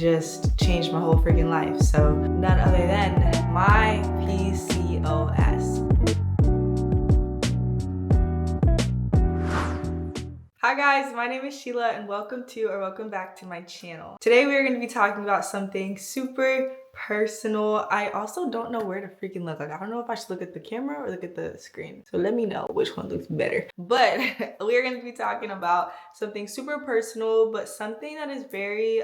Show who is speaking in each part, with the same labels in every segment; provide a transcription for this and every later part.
Speaker 1: just changed my whole freaking life. So none other than my PCOS. Hi guys, my name is Sheila and welcome back to my channel. Today we are going to be talking about something super personal. I also don't know where to freaking look. Like, I don't know if I should look at the camera or look at the screen. So let me know which one looks better. But we're going to be talking about something super personal, but something that is very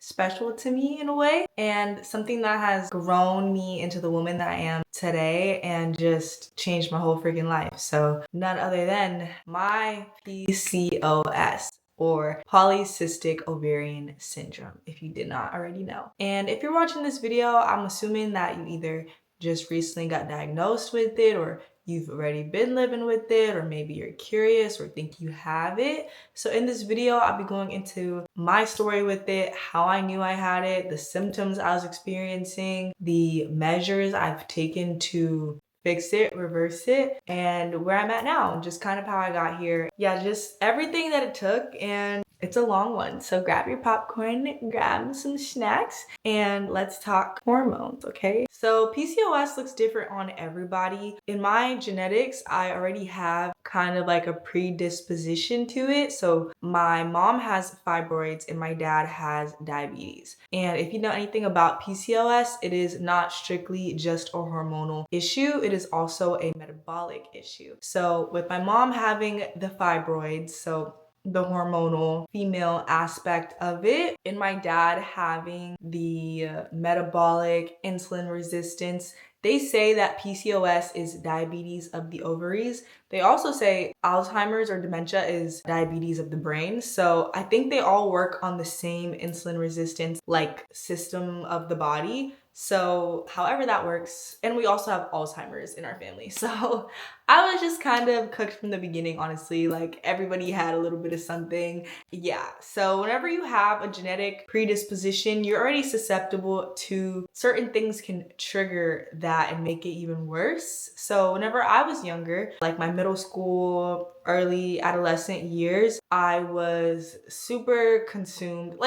Speaker 1: special to me in a way, and something that has grown me into the woman that I am today and just changed my whole freaking life. So none other than my PCOS, or polycystic ovarian syndrome, if you did not already know. And if you're watching this video, I'm assuming that you either just recently got diagnosed with it, or you've already been living with it, or maybe you're curious or think you have it. So in this video, I'll be going into my story with it, how I knew I had it, the symptoms I was experiencing, the measures I've taken to fix it, reverse it, and where I'm at now, just kind of how I got here. Yeah, just everything that it took, and it's a long one. So grab your popcorn, grab some snacks, and let's talk hormones, okay? So PCOS looks different on everybody. In my genetics, I already have kind of like a predisposition to it. So my mom has fibroids and my dad has diabetes. And if you know anything about PCOS, it is not strictly just a hormonal issue. It is also a metabolic issue. So with my mom having the fibroids, so the hormonal female aspect of it, and my dad having the metabolic insulin resistance, they say that PCOS is diabetes of the ovaries. They also say Alzheimer's or dementia is diabetes of the brain. So I think they all work on the same insulin resistance like system of the body. So however that works, and we also have Alzheimer's in our family. So I was just kind of cooked from the beginning, honestly. Like, everybody had a little bit of something. Yeah, so whenever you have a genetic predisposition, you're already susceptible to certain things can trigger that and make it even worse. So whenever I was younger, like my middle school, early adolescent years, I was super consumed.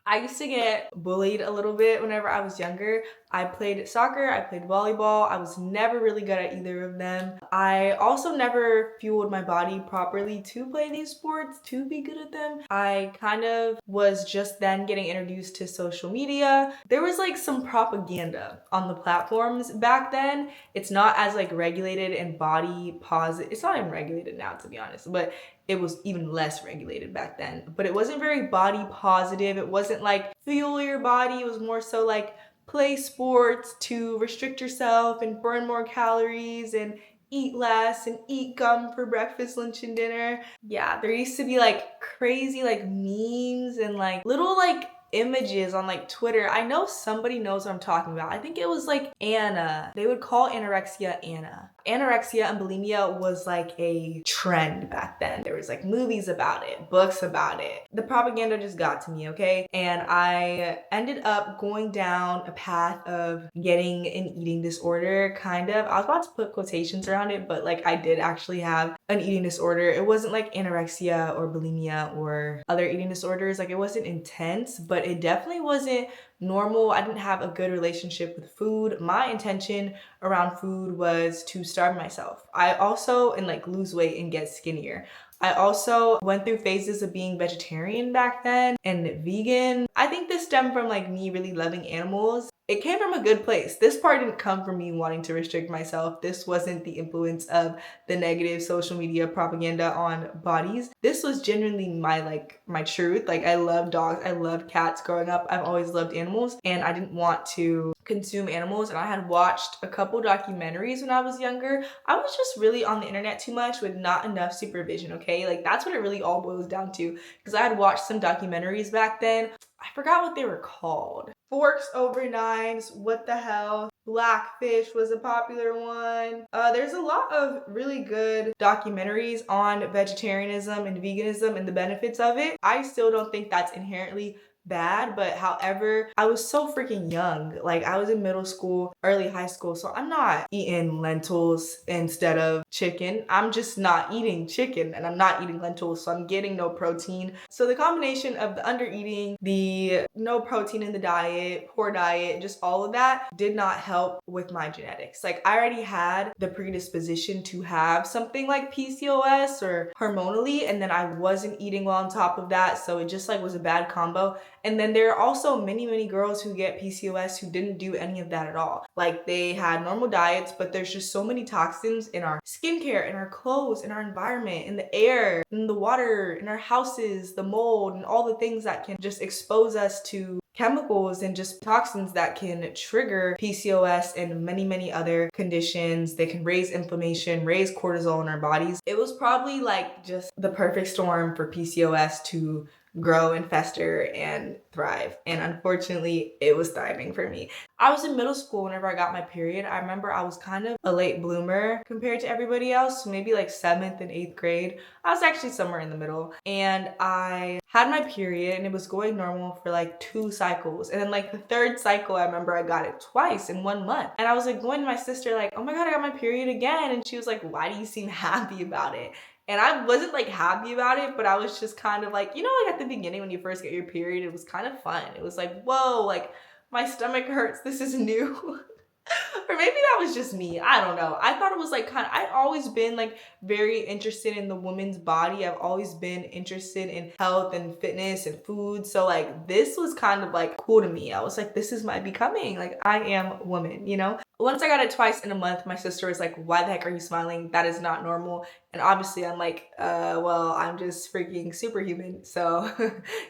Speaker 1: I used to get bullied a little bit whenever I was younger. I played soccer, I played volleyball. I was never really good at either of them. I also never fueled my body properly to play these sports, to be good at them. I kind of was just then getting introduced to social media. There was like some propaganda on the platforms back then. It's not as like regulated and body positive. It's not even regulated now, to be honest, but it was even less regulated back then. But it wasn't very body positive. It wasn't like fuel your body. It was more so like play sports to restrict yourself and burn more calories and eat less and eat gum for breakfast, lunch, and dinner. Yeah, there used to be like crazy like memes and like little like images on like Twitter. I know somebody knows what I'm talking about. I think it was like Anna. They would call anorexia Anna. Anorexia and bulimia was like a trend back then. There was like movies about it, books about it. The propaganda just got to me, okay? And I ended up going down a path of getting an eating disorder, kind of. I was about to put quotations around it, but like I did actually have an eating disorder. It wasn't like anorexia or bulimia or other eating disorders. Like, it wasn't intense, but it definitely wasn't normal. I didn't have a good relationship with food. My intention around food was to starve myself. I also, and like lose weight and get skinnier. I also went through phases of being vegetarian back then and vegan. I think this stemmed from like me really loving animals. It came from a good place. This part didn't come from me wanting to restrict myself. This wasn't the influence of the negative social media propaganda on bodies. This was genuinely my truth. Like, I love dogs, I loved cats growing up. I've always loved animals, and I didn't want to consume animals. And I had watched a couple documentaries when I was younger. I was just really on the internet too much with not enough supervision, okay? Like, that's what it really all boils down to, because I had watched some documentaries back then. I forgot what they were called. Forks over knives, what the hell? Blackfish was a popular one. There's a lot of really good documentaries on vegetarianism and veganism and the benefits of it. I still don't think that's inherently bad, but however, I was so freaking young. Like I was in middle school, early high school, so I'm not eating lentils instead of chicken. I'm just not eating chicken and I'm not eating lentils, so I'm getting no protein. So the combination of the under eating, the no protein in the diet, poor diet, just all of that did not help with my genetics. Like I already had the predisposition to have something like PCOS or hormonally, and then I wasn't eating well on top of that, so it just like was a bad combo. And then there are also many girls who get PCOS who didn't do any of that at all. Like they had normal diets, but there's just so many toxins in our skincare, in our clothes, in our environment, in the air, in the water, in our houses, the mold, and all the things that can just expose us to chemicals and just toxins that can trigger PCOS and many other conditions. They can raise inflammation, raise cortisol in our bodies. It was probably like just the perfect storm for PCOS to grow and fester and thrive. And unfortunately, it was thriving for me. I was in middle school whenever I got my period. I remember I was kind of a late bloomer compared to everybody else, maybe like 7th and 8th grade. I was actually somewhere in the middle. And I had my period and it was going normal for like 2 cycles. And then like the 3rd cycle, I remember I got it twice in 1 month. And I was like going to my sister like, oh my God, I got my period again. And she was like, why do you seem happy about it? And I wasn't like happy about it, but I was just kind of like, you know, like at the beginning when you first get your period, it was kind of fun. It was like, whoa, like my stomach hurts. This is new. Or maybe that was just me. I don't know. I thought it was like I've always been like very interested in the woman's body. I've always been interested in health and fitness and food. So like this was kind of like cool to me. I was like, this is my becoming. Like I am woman, you know? Once I got it twice in a month, my sister was like, why the heck are you smiling? That is not normal. And obviously I'm like, well, I'm just freaking superhuman. So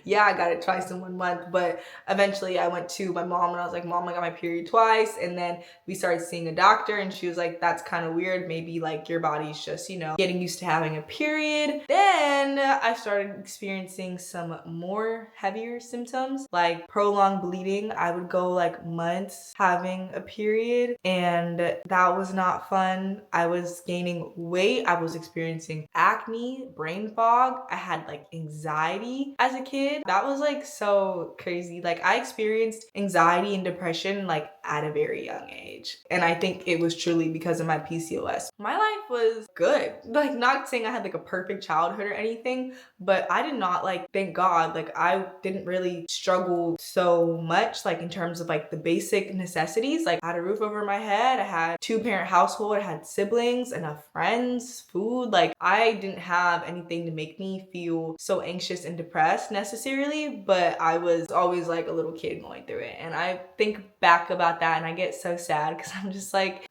Speaker 1: yeah, I got it twice in 1 month. But eventually I went to my mom and I was like, Mom, I got my period twice. And then we started seeing a doctor and she was like, that's kind of weird. Maybe like your body's just, you know, getting used to having a period. Then I started experiencing some more heavier symptoms like prolonged bleeding. I would go like months having a period and that was not fun. I was gaining weight. I was experiencing acne, brain fog. I had like anxiety as a kid. That was like so crazy. Like I experienced anxiety and depression like at a very young age. And I think it was truly because of my PCOS. My life was good. Like not saying I had like a perfect childhood or anything, but I did not like, thank God, like I didn't really struggle so much like in terms of like the basic necessities. Like I had a roof over my head. I had 2-parent household. I had siblings, enough friends, food. Like I didn't have anything to make me feel so anxious and depressed necessarily, but I was always like a little kid going through it. And I think back about that and I get so sad because I'm just like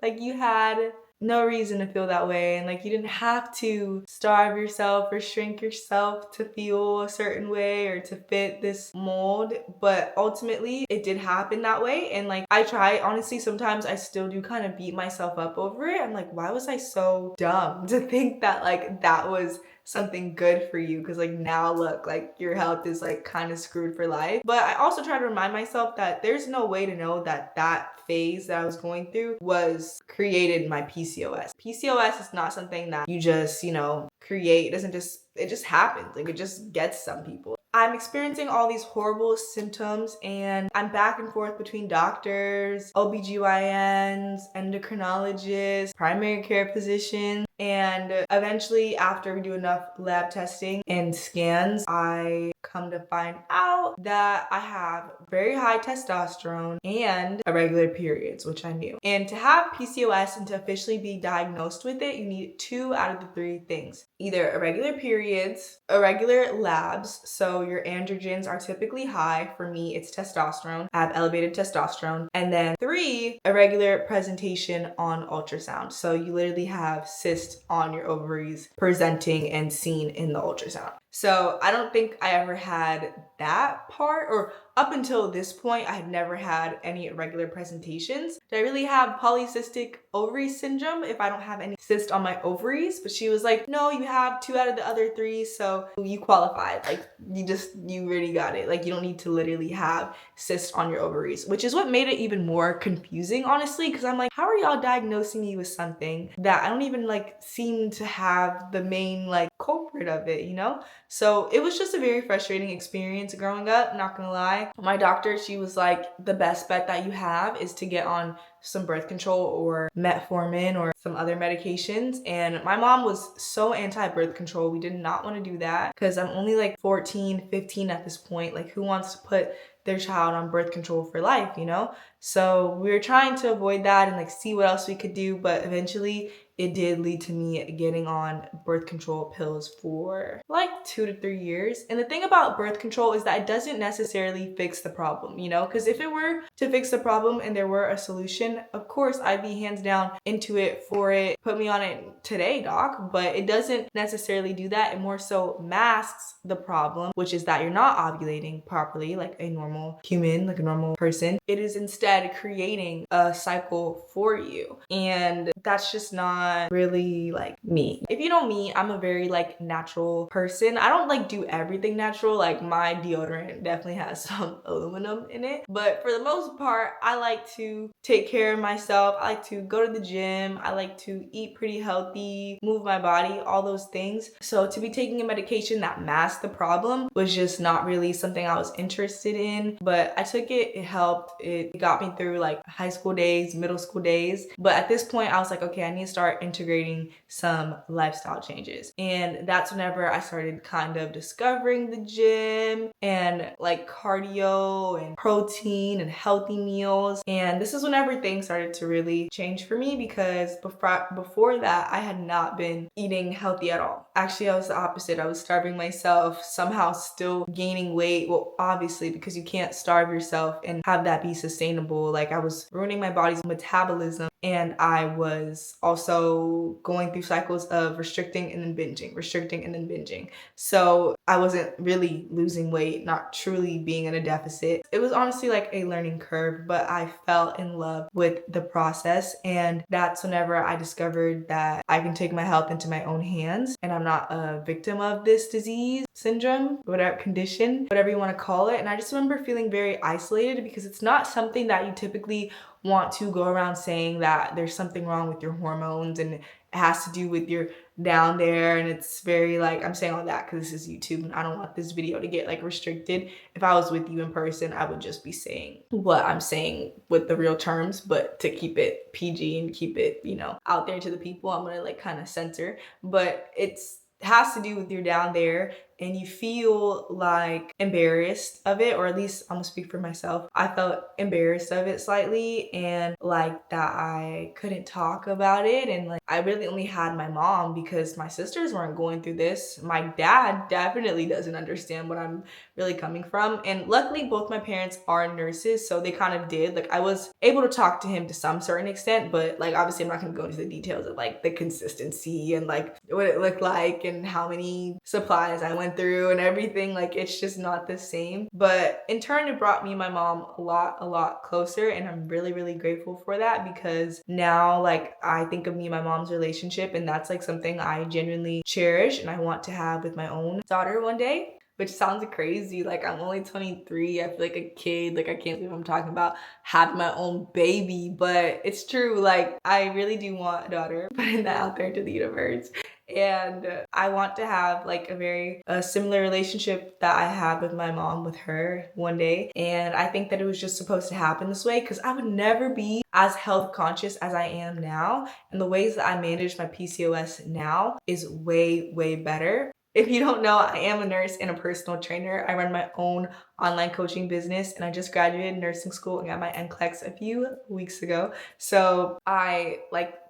Speaker 1: you had no reason to feel that way, and like you didn't have to starve yourself or shrink yourself to feel a certain way or to fit this mold, but ultimately it did happen that way. And like I try, honestly, sometimes I still do kind of beat myself up over it. I'm like, why was I so dumb to think that like that was something good for you? Because like now look, like your health is like kind of screwed for life. But I also try to remind myself that there's no way to know that that phase that I was going through was created my PCOS. PCOS is not something that you just, you know, create. It just happens. Like it just gets some people. I'm experiencing all these horrible symptoms and I'm back and forth between doctors, OBGYNs, endocrinologists, primary care physicians. And eventually, after we do enough lab testing and scans, I come to find out that I have very high testosterone and irregular periods, which I knew. And to have PCOS and to officially be diagnosed with it, you need 2 out of the 3 things. Either irregular periods, irregular labs, so your androgens are typically high. For me, it's testosterone. I have elevated testosterone. And then 3, irregular presentation on ultrasound. So you literally have cysts on your ovaries presenting and seen in the ultrasound. So I don't think I ever had that part, or up until this point, I had never had any irregular presentations. Do I really have polycystic ovary syndrome if I don't have any cyst on my ovaries? But she was like, no, you have 2 out of the other 3, so you qualified. Like you really got it. Like you don't need to literally have cysts on your ovaries, which is what made it even more confusing, honestly, because I'm like, how are y'all diagnosing me with something that I don't even like seem to have the main like culprit of it, you know? So it was just a very frustrating experience growing up, not gonna lie. My doctor, she was like, the best bet that you have is to get on some birth control or metformin or some other medications. And my mom was so anti-birth control. We did not want to do that because I'm only like 14, 15 at this point. Like, who wants to put their child on birth control for life, you know? So we were trying to avoid that and like see what else we could do, but eventually it did lead to me getting on birth control pills for like 2 to 3 years. And the thing about birth control is that it doesn't necessarily fix the problem, you know? Because if it were to fix the problem and there were a solution, of course I'd be hands down into it for it. Put me on it today, doc. But it doesn't necessarily do that. It more so masks the problem, which is that you're not ovulating properly like a normal human, like a normal person. It is instead creating a cycle for you. And that's just not really like me. If you know me, I'm a very like natural person. I don't like do everything natural. Like my deodorant definitely has some aluminum in it. But for the most part, I like to take care of myself. I like to go to the gym. I like to eat pretty healthy, move my body, all those things. So to be taking a medication that masked the problem was just not really something I was interested in. But I took it, it helped. It got me through like high school days, middle school days. But at this point, I was like, okay, I need to start integrating some lifestyle changes. And that's whenever I started kind of discovering the gym and like cardio and protein and healthy meals. And this is whenever things started to really change for me, because before that, I had not been eating healthy at all. Actually, I was the opposite. I was starving myself, somehow still gaining weight. Well, obviously, because you can't starve yourself and have that be sustainable. Like, I was ruining my body's metabolism, and I was also going through cycles of restricting and then binging, restricting and then binging. So I wasn't really losing weight, not truly being in a deficit. It was honestly like a learning curve, but I fell in love with the process. And that's whenever I discovered that I can take my health into my own hands, and I'm not a victim of this disease, syndrome, whatever condition, whatever you want to call it. And I just remember feeling very isolated, because it's not something that you typically want to go around saying that there's something wrong with your hormones and it has to do with your down there. And it's very like, I'm saying all that because this is YouTube and I don't want this video to get like restricted. If I was with you in person, I would just be saying what I'm saying with the real terms, but to keep it PG and keep it, you know, out there to the people, I'm gonna like kind of censor. But it's has to do with your down there, and you feel like embarrassed of it, or at least I'm gonna speak for myself. I felt embarrassed of it slightly, and like that I couldn't talk about it. And like I really only had my mom, because my sisters weren't going through this. My dad definitely doesn't understand what I'm really coming from. And luckily both my parents are nurses, so they kind of did. Like I was able to talk to him to some certain extent, but like obviously I'm not gonna go into the details of like the consistency and like what it looked like and how many supplies I went through and everything. Like it's just not the same. But in turn, it brought me and my mom a lot closer, and I'm really grateful for that, because now like I think of me and my mom's relationship, and that's like something I genuinely cherish and I want to have with my own daughter one day. Which sounds crazy. Like I'm only 23. I feel like a kid. Like I can't believe I'm talking about having my own baby, but it's true. Like I really do want a daughter, putting that out there to the universe. And I want to have like a similar relationship that I have with my mom with her one day. And I think that it was just supposed to happen this way, because I would never be as health conscious as I am now. And the ways that I manage my PCOS now is way better. If you don't know, I am a nurse and a personal trainer. I run my own online coaching business, and I just graduated nursing school and got my NCLEX a few weeks ago. So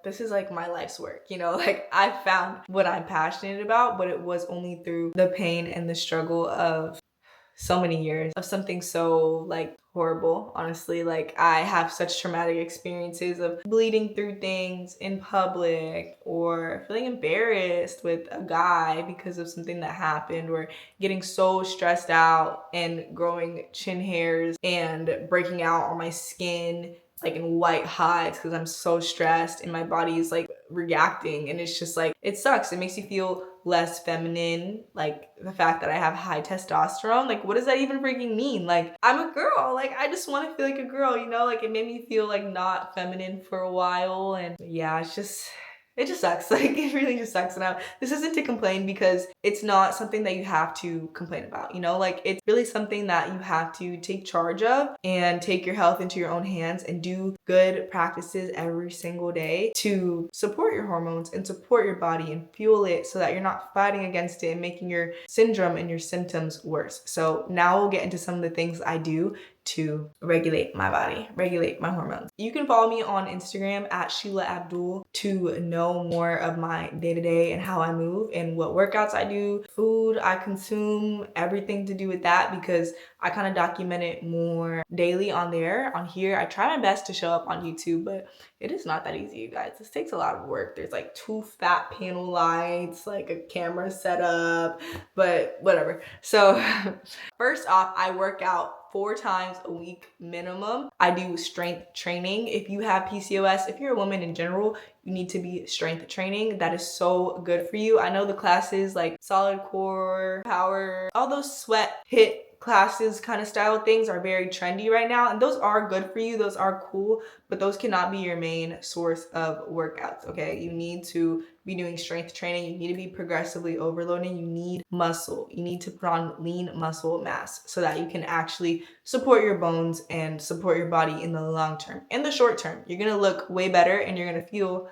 Speaker 1: this is like my life's work, you know, like I found what I'm passionate about, but it was only through the pain and the struggle of so many years of something so like horrible. Honestly, like I have such traumatic experiences of bleeding through things in public, or feeling embarrassed with a guy because of something that happened, or getting so stressed out and growing chin hairs and breaking out on my skin like in white hives because I'm so stressed and my body is like reacting. And it's just like, it sucks. It makes you feel less feminine. Like the fact that I have high testosterone, like what does that even freaking mean? Like I'm a girl, like I just want to feel like a girl, you know? Like it made me feel like not feminine for a while. And yeah, it's just it just sucks. Like, it really just sucks. And this isn't to complain, because it's not something that you have to complain about, you know? Like, it's really something that you have to take charge of and take your health into your own hands and do good practices every single day to support your hormones and support your body and fuel it, so that you're not fighting against it and making your syndrome and your symptoms worse. So now we'll get into some of the things I do to regulate my body, regulate my hormones. You can follow me on Instagram at Sheila Abdul to know more of my day-to-day and how I move and what workouts I do, food I consume, everything to do with that, because I kind of document it more daily on there. On here, I try my best to show up on YouTube, but it is not that easy, you guys. This takes a lot of work. There's like 2 fat panel lights, like a camera setup, but whatever. So first off, I work out 4 times a week minimum. I do strength training. If you have PCOS, if you're a woman in general, you need to be strength training. That is so good for you. I know the classes like solid core, power, all those sweat hit classes kind of style things are very trendy right now, and those are good for you. Those are cool, but those cannot be your main source of workouts, okay? You need to be doing strength training. You need to be progressively overloading. You need muscle. You need to put on lean muscle mass so that you can actually support your bones and support your body in the long term. In the short term, you're gonna look way better and you're gonna feel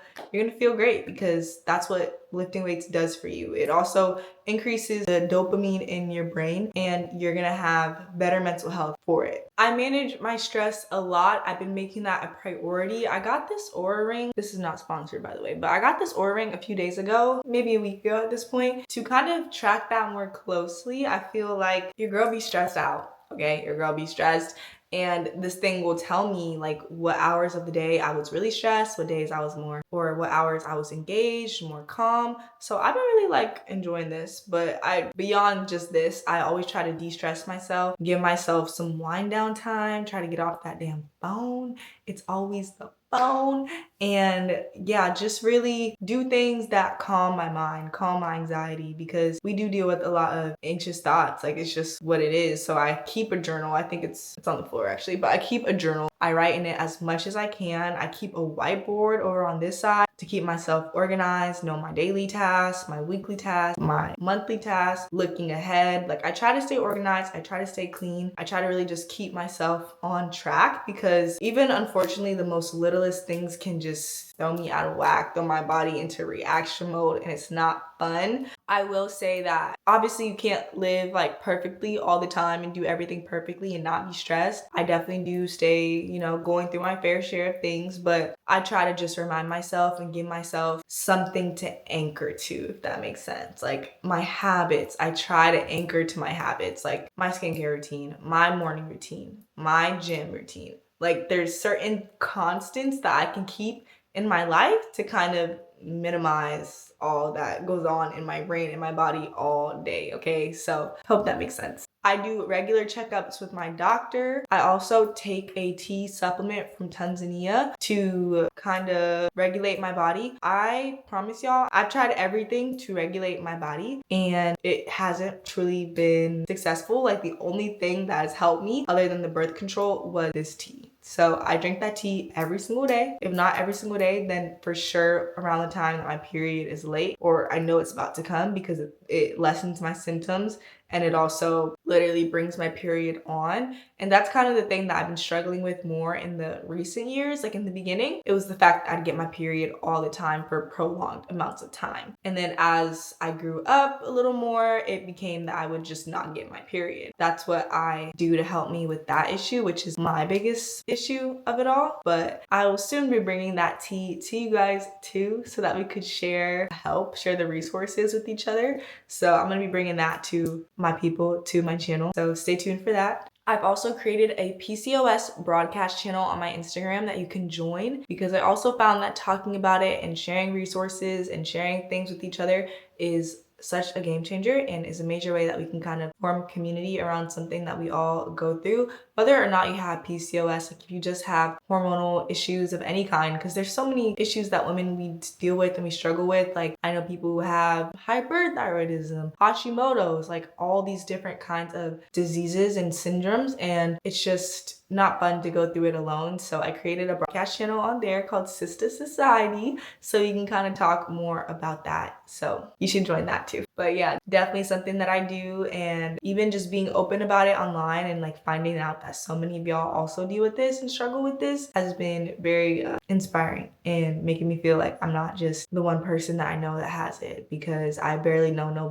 Speaker 1: great, because that's what lifting weights does for you. It also increases the dopamine in your brain, and you're gonna have better mental health for it. I manage my stress a lot. I've been making that a priority. I got this Oura ring. This is not sponsored, by the way, but I got this Oura ring a few days ago, maybe a week ago at this point, to kind of track that more closely. I feel like your girl be stressed out, okay? Your girl be stressed. And this thing will tell me like what hours of the day I was really stressed, what days I was more, or what hours I was engaged, more calm. So I've been really like enjoying this, but beyond just this, I always try to de-stress myself, give myself some wind down time, try to get off that damn phone. It's always the phone. And yeah, just really do things that calm my mind, calm my anxiety, because we do deal with a lot of anxious thoughts. Like, it's just what it is. So I keep a journal. I think it's on the floor actually, but I keep a journal. I write in it as much as I can. I keep a whiteboard over on this side to keep myself organized, know my daily tasks, my weekly tasks, my monthly tasks, looking ahead. Like, I try to stay organized. I try to stay clean. I try to really just keep myself on track, because even unfortunately, the most littlest things can just throw me out of whack, throw my body into reaction mode, and it's not fun. I will say that obviously you can't live like perfectly all the time and do everything perfectly and not be stressed. I definitely do stay, going through my fair share of things, but I try to just remind myself and give myself something to anchor to, if that makes sense. Like, my habits, I try to anchor to my habits, like my skincare routine, my morning routine, my gym routine. Like, there's certain constants that I can keep in my life to kind of minimize all that goes on in my brain and my body all day, okay? So hope that makes sense. I do regular checkups with my doctor. I also take a tea supplement from Tanzania to kind of regulate my body. I promise y'all, I've tried everything to regulate my body and it hasn't truly been successful. Like, the only thing that has helped me other than the birth control was this tea. So I drink that tea every single day. If not every single day, then for sure around the time that my period is late or I know it's about to come, because it lessens my symptoms and it also literally brings my period on. And that's kind of the thing that I've been struggling with more in the recent years. Like, in the beginning, it was the fact that I'd get my period all the time for prolonged amounts of time. And then as I grew up a little more, it became that I would just not get my period. That's what I do to help me with that issue, which is my biggest issue of it all. But I will soon be bringing that tea to you guys too, so that we could share the resources with each other. So I'm gonna be bringing that to my people, to my channel. So stay tuned for that. I've also created a PCOS broadcast channel on my Instagram that you can join, because I also found that talking about it and sharing resources and sharing things with each other is such a game changer and is a major way that we can kind of form community around something that we all go through, whether or not you have PCOS. Like, if you just have hormonal issues of any kind, because there's so many issues that women we deal with and we struggle with. Like, I know people who have hyperthyroidism, Hashimoto's, like all these different kinds of diseases and syndromes, and it's just not fun to go through it alone. So I created a broadcast channel on there called Sister Society, so you can kind of talk more about that. So you should join that too. But yeah, definitely something that I do, and even just being open about it online and like finding out that so many of y'all also deal with this and struggle with this has been very inspiring and making me feel like I'm not just the one person that I know that has it, because I barely know no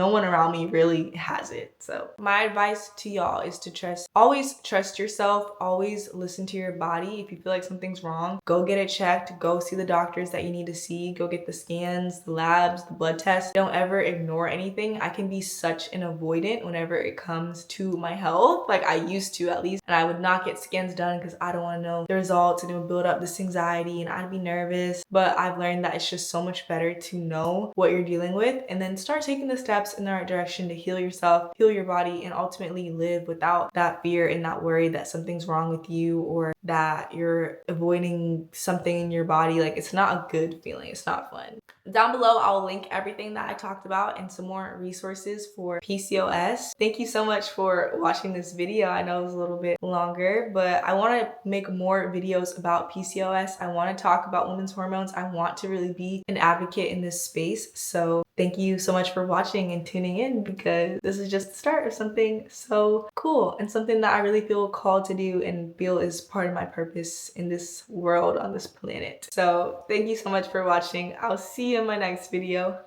Speaker 1: one around me really has it. So my advice to y'all is to always trust yourself, always listen to your body. If you feel like something's wrong, go get it checked, go see the doctors that you need to see, go get the scans, the labs, the blood tests. Don't ever ignore anything. I can be such an avoidant whenever it comes to my health. Like I used to, at least, and I would not get scans done because I don't want to know the results, and it would build up this anxiety and I'd be nervous. But I've learned that it's just so much better to know what you're dealing with and then start taking the steps in the right direction to heal yourself, heal your body, and ultimately live without that fear and that worry that something's wrong with you or that you're avoiding something in your body. Like, it's not a good feeling. It's not fun. Down below, I'll link everything that I talked about and some more resources for PCOS. Thank you so much for watching this video. I know it was a little bit longer, but I want to make more videos about PCOS. I want to talk about women's hormones. I want to really be an advocate in this space. So thank you so much for watching and tuning in, because this is just the start of something so cool and something that I really feel called to do and feel is part of my purpose in this world, on this planet. So thank you so much for watching. I'll see you in my next video.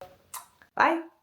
Speaker 1: Bye.